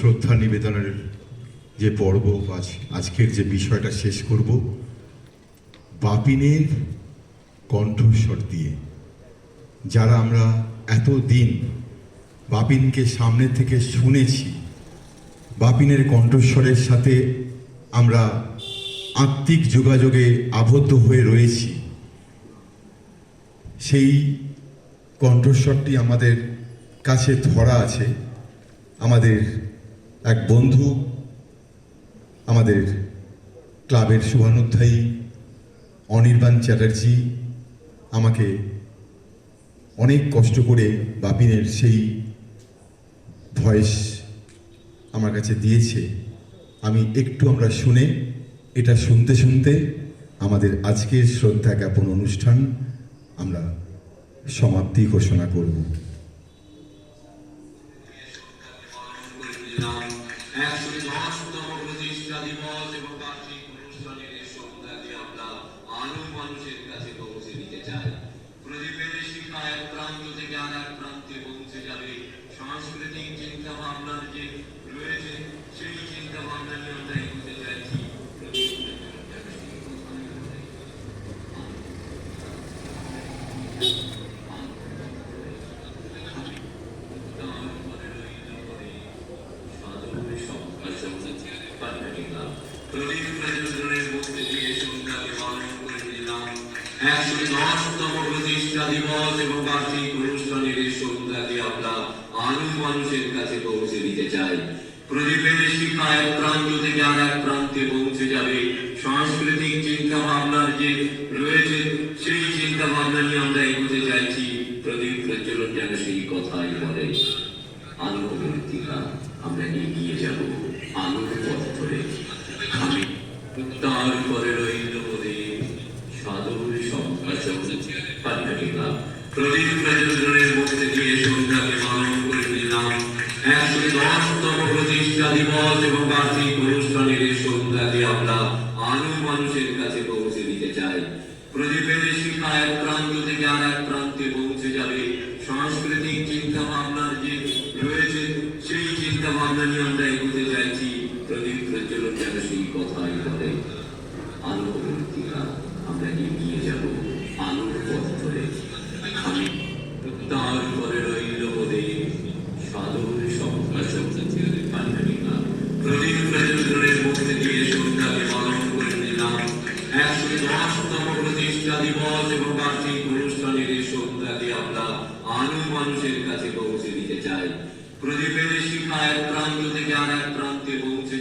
শ্রদ্ধা নিবেদনের যে পর্ব আজকের যে বিষয়টা শেষ করব বাপিনের কণ্ঠস্বর দিয়ে। যারা আমরা এতদিন বাপিনকে সামনে থেকে শুনেছি, বাপিনের কণ্ঠস্বরের সাথে আমরা আত্মিক যোগাযোগে আবদ্ধ হয়ে রয়েছি, সেই কণ্ঠস্বরটি আমাদের কাছে ধরা আছে। আমাদের এক বন্ধু, আমাদের ক্লাবের শুভানুধ্যায়ী অনির্বাণ চ্যাটার্জি আমাকে অনেক কষ্ট করে বাপিনের সেই ভয়েস আমার কাছে দিয়েছে। আমরা শুনে এটা শুনতে শুনতে আমাদের আজকের শ্রদ্ধা জ্ঞাপন অনুষ্ঠান আমরা সমাপ্তি ঘোষণা করব। সাংস্কৃতিক চিন্তা ভাবনার যে রয়েছে সেই চিন্তা ভাবনা নিয়ে আমরা এগোতে চাইছি। প্রদীপ প্রজ্বলনের মধ্যে দিয়ে সন্ধ্যাকে পালন করে দিলাম 110তম প্রতিষ্ঠা দিবস এবং বার্ষিক অনুষ্ঠানের এই সন্ধ্যাকে আমরা মানুষের কাছে পৌঁছে দিতে চাই। প্রদীপের শিখা এক প্রান্ত থেকে আর এক প্রান্তে পৌঁছে যাবে। সাংস্কৃতিক চিন্তা ভাবনার যে রয়েছে সেই চিন্তা ভাবনা নিয়ে আমরা এগোতে চাইছি। প্রদীপ প্রজ্বলন যেন সেই কথাই বলে, আলোর মূর্তিকা আমরা এগিয়ে যাব আলোর পথ ধরে। আমি তার পরে রইল প্রদীপ সাধুর সম্ভাষণ পান্ডাটিকা। প্রদীপ প্রজ্বলনের মধ্যে দিয়ে সন্ধ্যাকে পালন করে দিলাম 110তম প্রতিষ্ঠা দিবস এবং বার্ষিক অনুষ্ঠানের এই সন্ধ্যাকে আমরা মানুষের কাছে পৌঁছে দিতে চাই। প্রদীপের শিখা এক প্রান্ত থেকে আর এক প্রান্তে পৌঁছে যাবে। সাংস্কৃতিক চিন্তা ভাবনার যে রয়েছে সেই চিন্তা ভাবনা নিয়ে আমরা এগোতে চাইছি। প্রদীপ প্রজ্বলন যেন সেই কথাই বলে, আলোর মূর্তিকা আমরা এগিয়ে যাব আলোর পথ ধরে। আমি তার পরে রইল প্রদীপ সাধুর সম্ভাষণ পান্ডাটিকা। প্রদীপ প্রজ্বলনের মধ্যে দিয়ে সন্ধ্যাকে পালন করে দিলাম 110তম প্রতিষ্ঠা দিবস এবং বার্ষিক অনুষ্ঠানের এই সন্ধ্যাকে আমরা মানুষের কাছে পৌঁছে দিতে চাই। প্রদীপের শিখা এক প্রান্ত থেকে আর এক প্রান্তে পৌঁছে